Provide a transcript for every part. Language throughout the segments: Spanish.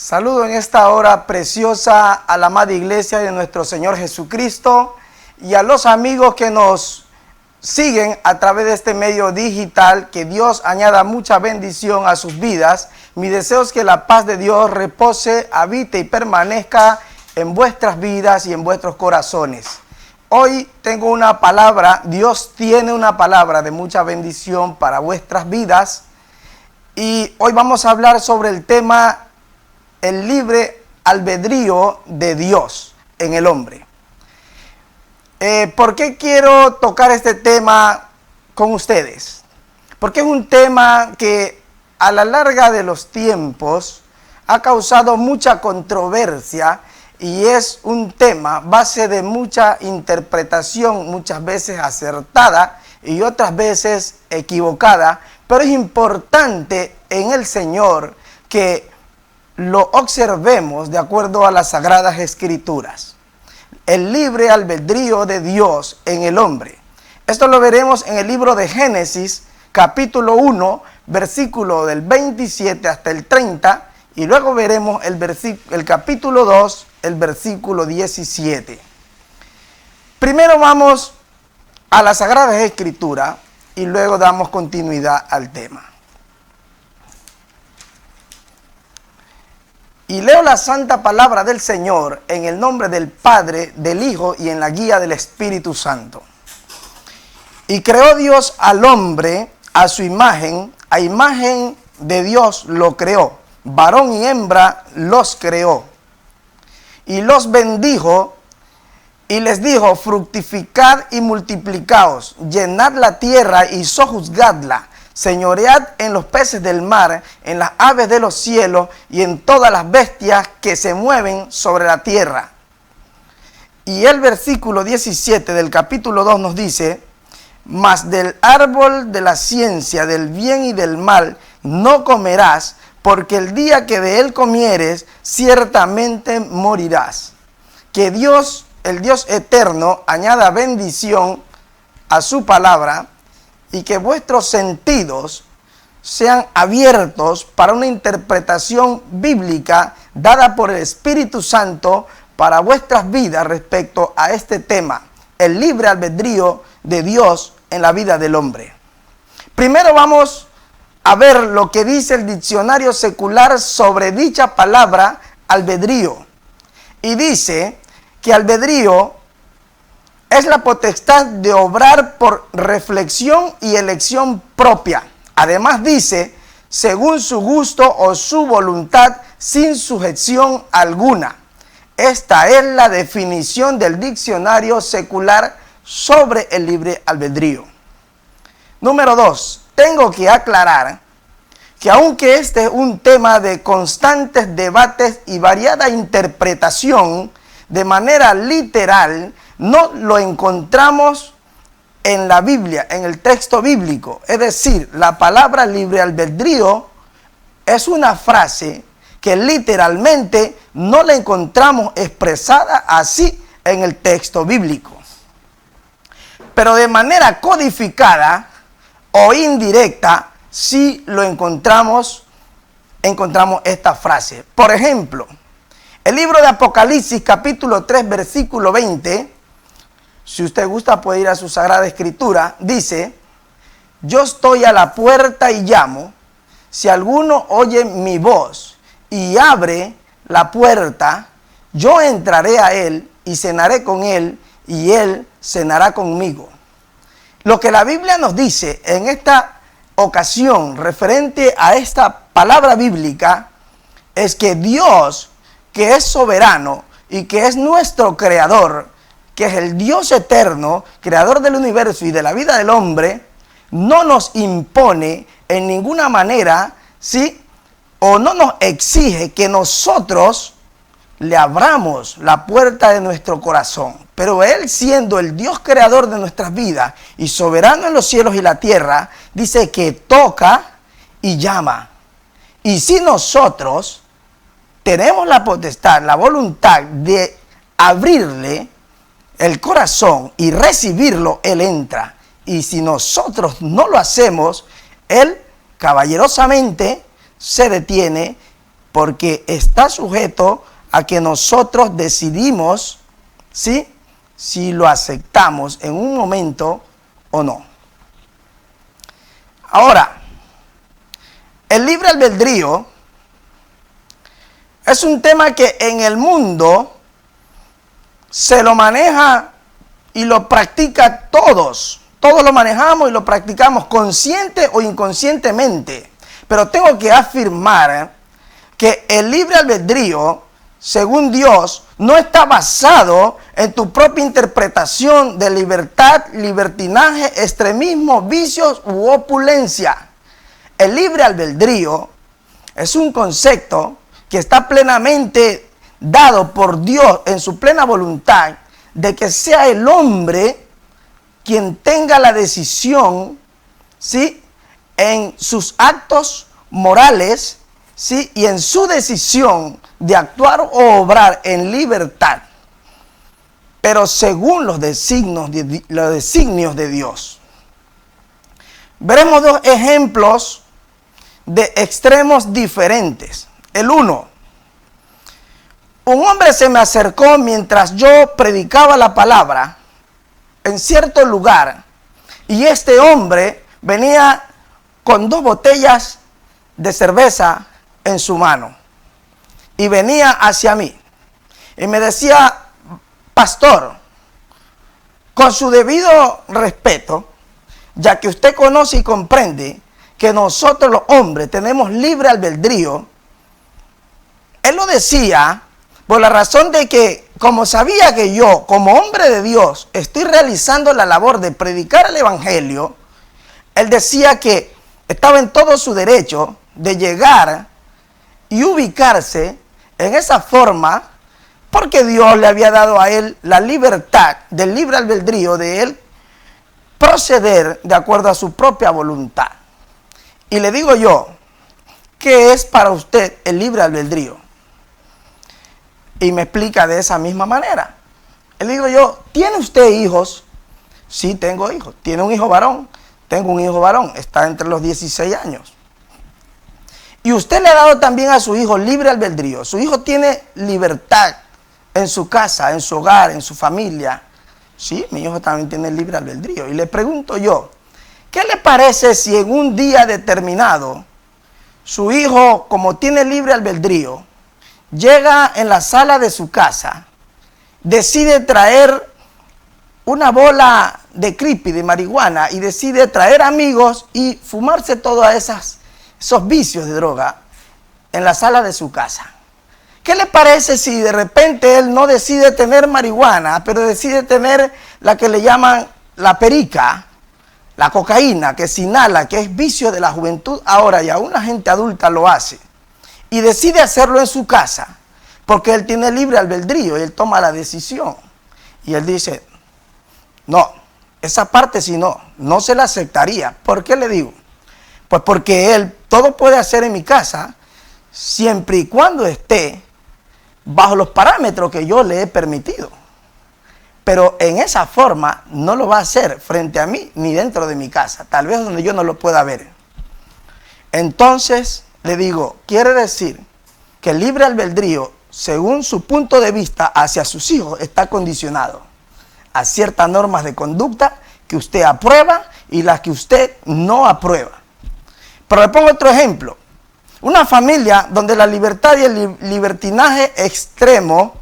Saludo en esta hora preciosa a la amada iglesia de nuestro Señor Jesucristo y a los amigos que nos siguen a través de este medio digital. Que Dios añada mucha bendición a sus vidas. Mi deseo es que la paz de Dios repose, habite y permanezca en vuestras vidas y en vuestros corazones. Hoy tengo una palabra, Dios tiene una palabra de mucha bendición para vuestras vidas. Y hoy vamos a hablar sobre el tema el libre albedrío de Dios en el hombre. ¿Por qué quiero tocar este tema con ustedes? Porque es un tema que a la larga de los tiempos ha causado mucha controversia y es un tema base de mucha interpretación, muchas veces acertada y otras veces equivocada, pero es importante en el Señor que lo observemos de acuerdo a las Sagradas Escrituras. El libre albedrío de Dios en el hombre. Esto lo veremos en el libro de Génesis, capítulo 1, versículo del 27 hasta el 30, y luego veremos el capítulo 2, el versículo 17. Primero vamos a las Sagradas Escrituras y luego damos continuidad al tema. Y leo la santa palabra del Señor en el nombre del Padre, del Hijo y en la guía del Espíritu Santo. Y creó Dios al hombre a su imagen, a imagen de Dios lo creó, varón y hembra los creó. Y los bendijo y les dijo: fructificad y multiplicaos, llenad la tierra y sojuzgadla. Señoread en los peces del mar, en las aves de los cielos y en todas las bestias que se mueven sobre la tierra. Y el versículo 17 del capítulo 2 nos dice: mas del árbol de la ciencia del bien y del mal no comerás, porque el día que de él comieres, ciertamente morirás. Que Dios, el Dios eterno, añada bendición a su palabra, y que vuestros sentidos sean abiertos para una interpretación bíblica dada por el Espíritu Santo para vuestras vidas respecto a este tema, el libre albedrío de Dios en la vida del hombre. Primero vamos a ver lo que dice el diccionario secular sobre dicha palabra albedrío. Y dice que albedrío es la potestad de obrar por reflexión y elección propia. Además dice, según su gusto o su voluntad, sin sujeción alguna. Esta es la definición del diccionario secular sobre el libre albedrío. Número 2. Tengo que aclarar que aunque este es un tema de constantes debates y variada interpretación, de manera literal, no lo encontramos en la Biblia, en el texto bíblico. Es decir, la palabra libre albedrío es una frase que literalmente no la encontramos expresada así en el texto bíblico. Pero de manera codificada o indirecta, sí lo encontramos esta frase. Por ejemplo, el libro de Apocalipsis, capítulo 3, versículo 20, si usted gusta puede ir a su Sagrada Escritura, dice: yo estoy a la puerta y llamo, si alguno oye mi voz y abre la puerta, yo entraré a él y cenaré con él y él cenará conmigo. Lo que la Biblia nos dice en esta ocasión referente a esta palabra bíblica es que Dios, que es soberano y que es nuestro creador, que es el Dios eterno, creador del universo y de la vida del hombre, no nos impone en ninguna manera, ¿sí?, o no nos exige que nosotros le abramos la puerta de nuestro corazón. Pero Él, siendo el Dios creador de nuestras vidas y soberano en los cielos y la tierra, dice que toca y llama. Y si nosotros tenemos la potestad, la voluntad de abrirle el corazón y recibirlo, Él entra. Y si nosotros no lo hacemos, Él caballerosamente se detiene porque está sujeto a que nosotros decidimos, ¿sí?, si lo aceptamos en un momento o no. Ahora, el libre albedrío es un tema que en el mundo se lo maneja y lo practica todos. Todos lo manejamos y lo practicamos consciente o inconscientemente. Pero tengo que afirmar que el libre albedrío, según Dios, no está basado en tu propia interpretación de libertad, libertinaje, extremismo, vicios u opulencia. El libre albedrío es un concepto que está plenamente dado por Dios en su plena voluntad de que sea el hombre quien tenga la decisión, ¿sí?, en sus actos morales, ¿sí?, y en su decisión de actuar o obrar en libertad, pero según los designios de Dios. Veremos dos ejemplos de extremos diferentes. El uno: un hombre se me acercó mientras yo predicaba la palabra en cierto lugar, y este hombre venía con 2 botellas de cerveza en su mano y venía hacia mí y me decía: pastor, con su debido respeto, ya que usted conoce y comprende que nosotros los hombres tenemos libre albedrío. Él lo decía por la razón de que, como sabía que yo, como hombre de Dios, estoy realizando la labor de predicar el evangelio, él decía que estaba en todo su derecho de llegar y ubicarse en esa forma, porque Dios le había dado a él la libertad del libre albedrío de él proceder de acuerdo a su propia voluntad. Y le digo yo, ¿qué es para usted el libre albedrío? Y me explica de esa misma manera. Le digo yo, ¿tiene usted hijos? Sí, tengo hijos. ¿Tiene un hijo varón? Tengo un hijo varón, está entre los 16 años. Y usted le ha dado también a su hijo libre albedrío. Su hijo tiene libertad en su casa, en su hogar, en su familia. Sí, mi hijo también tiene libre albedrío. Y le pregunto yo, ¿qué le parece si en un día determinado su hijo, como tiene libre albedrío, llega en la sala de su casa, decide traer una bola de creepy, de marihuana, y decide traer amigos y fumarse todos esos vicios de droga en la sala de su casa? ¿Qué le parece si de repente él no decide tener marihuana, pero decide tener la que le llaman la perica, la cocaína, que se inhala, que es vicio de la juventud ahora y aún la gente adulta lo hace, y decide hacerlo en su casa, porque él tiene libre albedrío y él toma la decisión? Y él dice, no, esa parte sí no se la aceptaría. ¿Por qué le digo? Pues porque él todo puede hacer en mi casa siempre y cuando esté bajo los parámetros que yo le he permitido. Pero en esa forma no lo va a hacer frente a mí ni dentro de mi casa, tal vez donde yo no lo pueda ver. Entonces le digo, quiere decir que el libre albedrío, según su punto de vista hacia sus hijos, está condicionado a ciertas normas de conducta que usted aprueba y las que usted no aprueba. Pero le pongo otro ejemplo. Una familia donde la libertad y el libertinaje es extremo,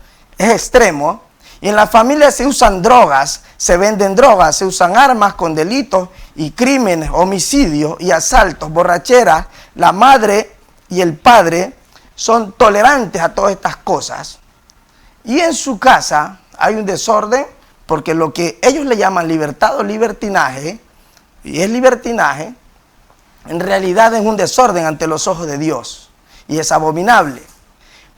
y en la familia se usan drogas, se venden drogas, se usan armas con delitos y crímenes, homicidios y asaltos, borracheras. La madre y el padre son tolerantes a todas estas cosas. Y en su casa hay un desorden, porque lo que ellos le llaman libertad o libertinaje, y es libertinaje, en realidad es un desorden ante los ojos de Dios y es abominable.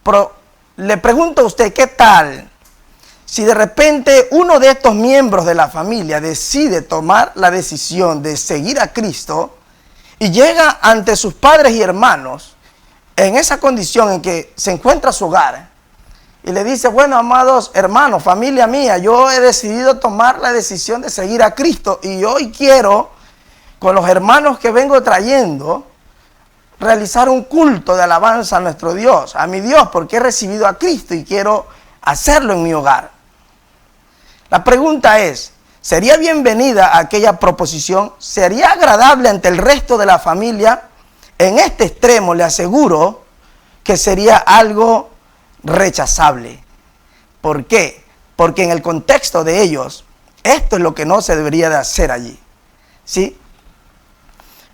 Pero le pregunto a usted, ¿qué tal si de repente uno de estos miembros de la familia decide tomar la decisión de seguir a Cristo y llega ante sus padres y hermanos en esa condición en que se encuentra su hogar y le dice, bueno, amados hermanos, familia mía, yo he decidido tomar la decisión de seguir a Cristo y hoy quiero, con los hermanos que vengo trayendo, realizar un culto de alabanza a nuestro Dios, a mi Dios, porque he recibido a Cristo y quiero hacerlo en mi hogar. La pregunta es, ¿sería bienvenida aquella proposición? ¿Sería agradable ante el resto de la familia? En este extremo le aseguro que sería algo rechazable. ¿Por qué? Porque en el contexto de ellos, esto es lo que no se debería de hacer allí. ¿Sí?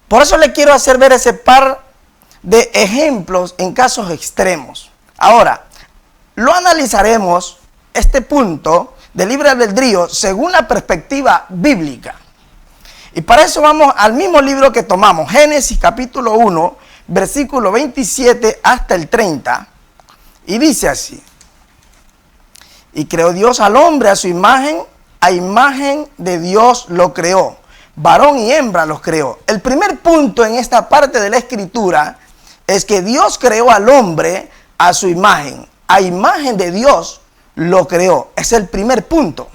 Por eso le quiero hacer ver ese par de ejemplos en casos extremos. Ahora, lo analizaremos, este punto del libre albedrío, según la perspectiva bíblica. Y para eso vamos al mismo libro que tomamos, Génesis capítulo 1, versículo 27 hasta el 30, y dice así: y creó Dios al hombre a su imagen, a imagen de Dios lo creó, varón y hembra los creó. El primer punto en esta parte de la escritura es que Dios creó al hombre a su imagen, a imagen de Dios lo creó. Es el primer punto.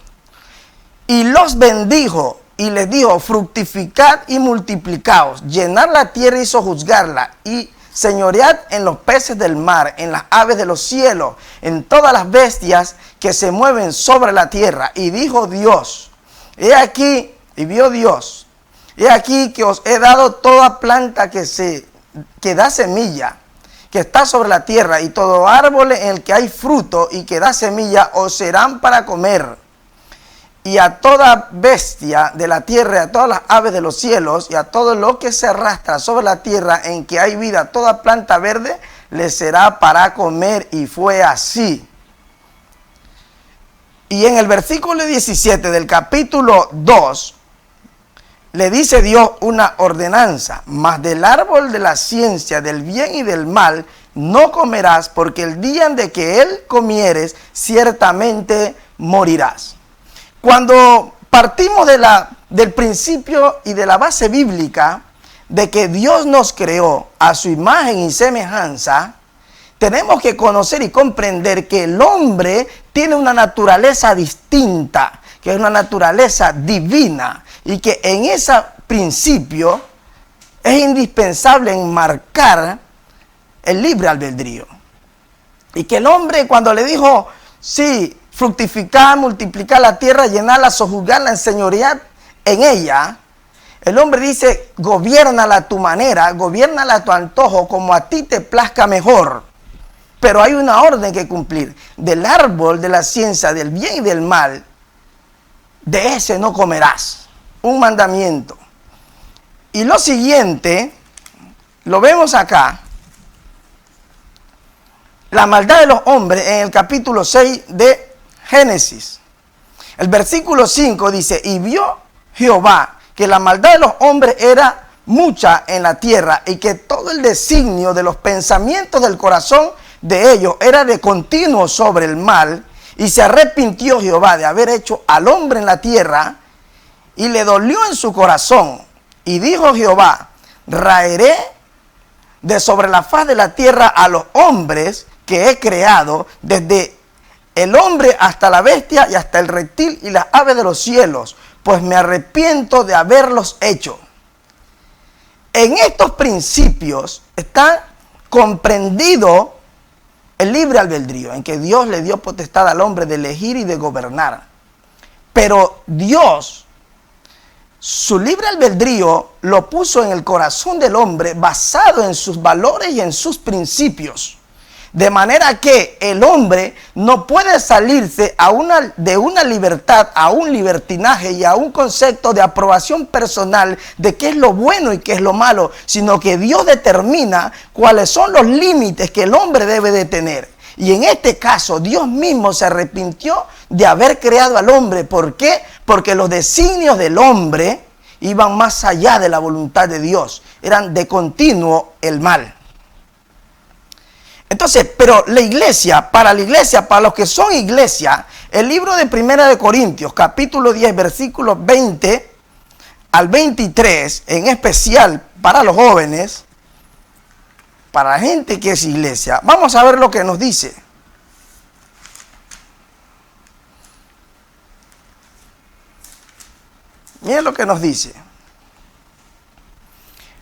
Y los bendijo y les dijo: fructificad y multiplicaos, llenad la tierra y sojuzgarla, y señoread en los peces del mar, en las aves de los cielos, en todas las bestias que se mueven sobre la tierra. Y dijo Dios, he aquí, y vio Dios, he aquí que os he dado toda planta que da semilla, que está sobre la tierra, y todo árbol en el que hay fruto y que da semilla, os serán para comer. Y a toda bestia de la tierra, a todas las aves de los cielos, y a todo lo que se arrastra sobre la tierra en que hay vida, toda planta verde, les será para comer. Y fue así. Y en el versículo 17 del capítulo 2, le dice Dios una ordenanza: mas del árbol de la ciencia del bien y del mal no comerás, porque el día en de que él comieres, ciertamente morirás. Cuando partimos del principio y de la base bíblica de que Dios nos creó a su imagen y semejanza, tenemos que conocer y comprender que el hombre tiene una naturaleza distinta, que es una naturaleza divina, y que en ese principio es indispensable enmarcar el libre albedrío. Y que el hombre, cuando le dijo, sí, fructificar, multiplicar la tierra, llenarla, sojuzgarla, enseñorear en ella, el hombre dice: gobiérnala a tu manera, gobiérnala a tu antojo, como a ti te plazca mejor. Pero hay una orden que cumplir: del árbol de la ciencia del bien y del mal, de ese no comerás. Un mandamiento. Y lo siguiente, lo vemos acá: la maldad de los hombres, en el capítulo 6 de Génesis. El versículo 5 dice: y vio Jehová que la maldad de los hombres era mucha en la tierra, y que todo el designio de los pensamientos del corazón de ellos era de continuo sobre el mal. Y se arrepintió Jehová de haber hecho al hombre en la tierra, y le dolió en su corazón. Y dijo Jehová: raeré de sobre la faz de la tierra a los hombres que he creado, desde el hombre hasta la bestia y hasta el reptil y las aves de los cielos, pues me arrepiento de haberlos hecho. En estos principios está comprendido el libre albedrío, en que Dios le dio potestad al hombre de elegir y de gobernar. Pero Dios, su libre albedrío lo puso en el corazón del hombre, basado en sus valores y en sus principios. De manera que el hombre no puede salirse de una libertad a un libertinaje y a un concepto de aprobación personal de qué es lo bueno y qué es lo malo, sino que Dios determina cuáles son los límites que el hombre debe de tener. Y en este caso, Dios mismo se arrepintió de haber creado al hombre. ¿Por qué? Porque los designios del hombre iban más allá de la voluntad de Dios. Eran de continuo el mal. Entonces, pero la iglesia, para los que son iglesia, el libro de Primera de Corintios, capítulo 10, versículos 20 al 23, en especial para los jóvenes, para la gente que es iglesia, vamos a ver lo que nos dice. Miren lo que nos dice.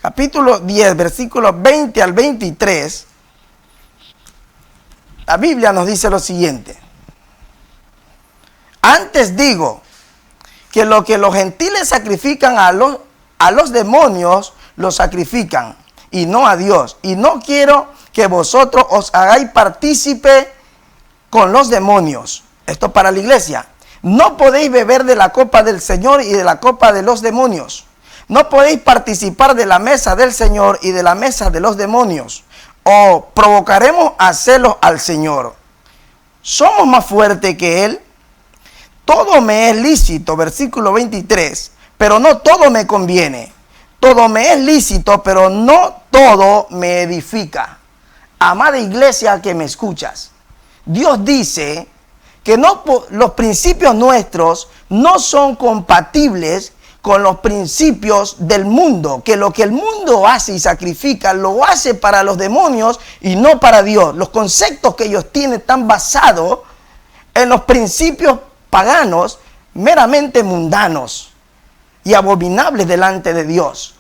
capítulo 10, versículos 20 al 23, la Biblia nos dice lo siguiente. Antes digo que lo que los gentiles sacrifican a los demonios, lo sacrifican, y no a Dios. Y no quiero que vosotros os hagáis partícipe con los demonios. Esto para la iglesia. No podéis beber de la copa del Señor y de la copa de los demonios. No podéis participar de la mesa del Señor y de la mesa de los demonios. O provocaremos a celos al Señor. ¿Somos más fuertes que Él? Todo me es lícito, versículo 23, pero no todo me conviene. Todo me es lícito, pero no todo me edifica. Amada iglesia que me escuchas, Dios dice que los principios nuestros no son compatibles con los principios del mundo, que lo que el mundo hace y sacrifica lo hace para los demonios y no para Dios. Los conceptos que ellos tienen están basados en los principios paganos, meramente mundanos y abominables delante de Dios,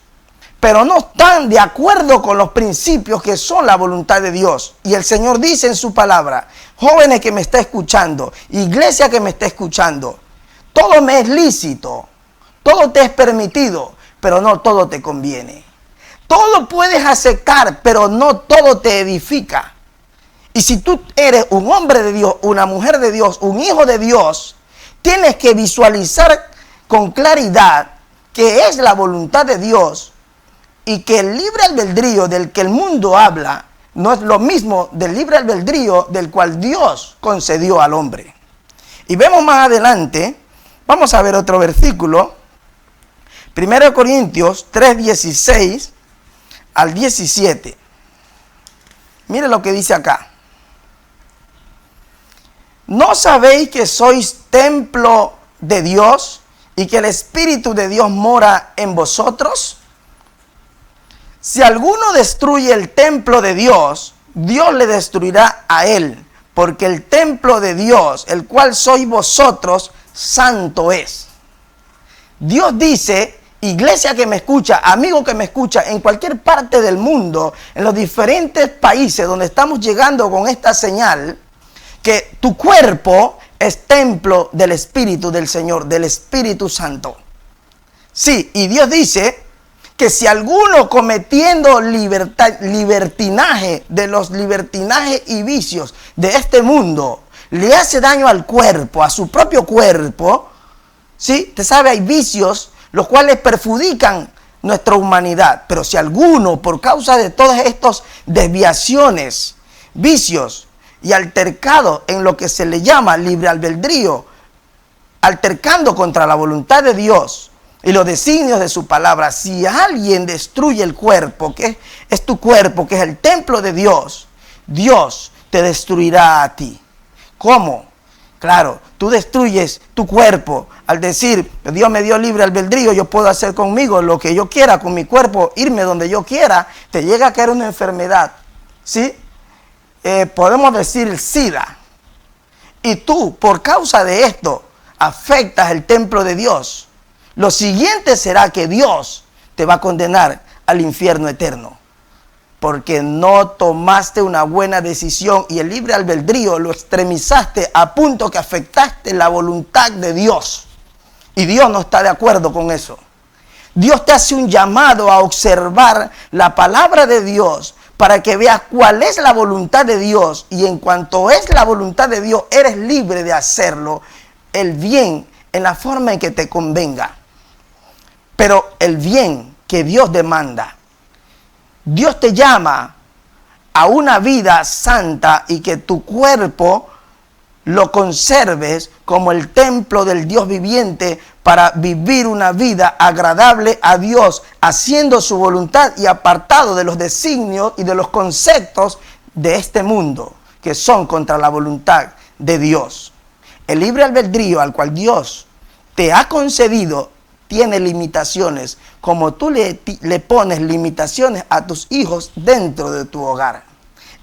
pero no están de acuerdo con los principios que son la voluntad de Dios. Y el Señor dice en su palabra: jóvenes que me está escuchando, iglesia que me está escuchando, todo me es lícito, todo te es permitido, pero no todo te conviene. Todo puedes aceptar, pero no todo te edifica. Y si tú eres un hombre de Dios, una mujer de Dios, un hijo de Dios, tienes que visualizar con claridad que es la voluntad de Dios y que el libre albedrío del que el mundo habla no es lo mismo del libre albedrío del cual Dios concedió al hombre. Y vemos más adelante, vamos a ver otro versículo, 1 Corintios 3, 16 al 17. Mire lo que dice acá. ¿No sabéis que sois templo de Dios y que el Espíritu de Dios mora en vosotros? Si alguno destruye el templo de Dios, Dios le destruirá a él, porque el templo de Dios, el cual sois vosotros, santo es. Dios dice, iglesia que me escucha, amigo que me escucha, en cualquier parte del mundo, en los diferentes países donde estamos llegando con esta señal, que tu cuerpo es templo del Espíritu del Señor, del Espíritu Santo. Sí, y Dios dice que si alguno cometiendo libertinaje, de los libertinajes y vicios de este mundo, le hace daño al cuerpo, a su propio cuerpo, ¿sí? Usted sabe, hay vicios los cuales perjudican nuestra humanidad. Pero si alguno, por causa de todas estas desviaciones, vicios, y altercado en lo que se le llama libre albedrío, altercando contra la voluntad de Dios y los designios de su palabra, si alguien destruye el cuerpo, que es tu cuerpo, que es el templo de Dios, Dios te destruirá a ti. ¿Cómo? Claro, tú destruyes tu cuerpo al decir, Dios me dio libre albedrío, yo puedo hacer conmigo lo que yo quiera, con mi cuerpo, irme donde yo quiera. Te llega a caer una enfermedad, ¿sí? Podemos decir el SIDA, y tú por causa de esto afectas el templo de Dios. Lo siguiente será que Dios te va a condenar al infierno eterno, porque no tomaste una buena decisión y el libre albedrío lo extremizaste a punto que afectaste la voluntad de Dios, y Dios no está de acuerdo con eso. Dios te hace un llamado a observar la palabra de Dios para que veas cuál es la voluntad de Dios, y en cuanto es la voluntad de Dios, eres libre de hacerlo, el bien, en la forma en que te convenga. Pero el bien que Dios demanda, Dios te llama a una vida santa y que tu cuerpo lo conserves como el templo del Dios viviente para vivir una vida agradable a Dios, haciendo su voluntad y apartado de los designios y de los conceptos de este mundo que son contra la voluntad de Dios. El libre albedrío al cual Dios te ha concedido tiene limitaciones, como tú le pones limitaciones a tus hijos dentro de tu hogar.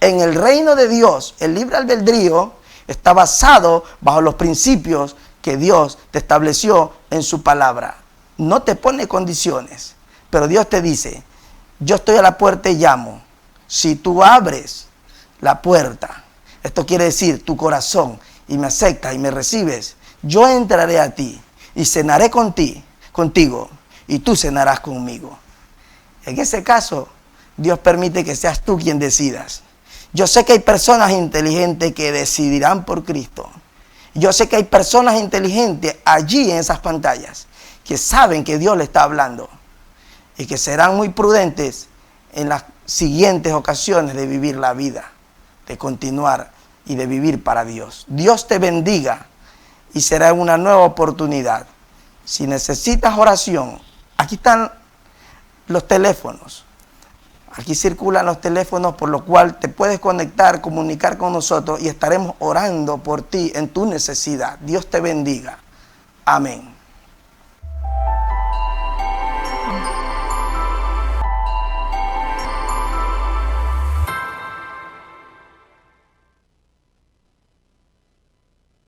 En el reino de Dios, el libre albedrío está basado bajo los principios que Dios te estableció en su palabra. No te pone condiciones, pero Dios te dice, yo estoy a la puerta y llamo. Si tú abres la puerta, esto quiere decir tu corazón, y me aceptas y me recibes, yo entraré a ti y cenaré contigo, y tú cenarás conmigo. En ese caso, Dios permite que seas tú quien decidas. Yo sé que hay personas inteligentes que decidirán por Cristo. Yo sé que hay personas inteligentes allí en esas pantallas que saben que Dios le está hablando y que serán muy prudentes en las siguientes ocasiones de vivir la vida, de continuar y de vivir para Dios. Dios te bendiga y será una nueva oportunidad. Si necesitas oración, aquí están los teléfonos. Aquí circulan los teléfonos, por lo cual te puedes conectar, comunicar con nosotros y estaremos orando por ti en tu necesidad. Dios te bendiga. Amén.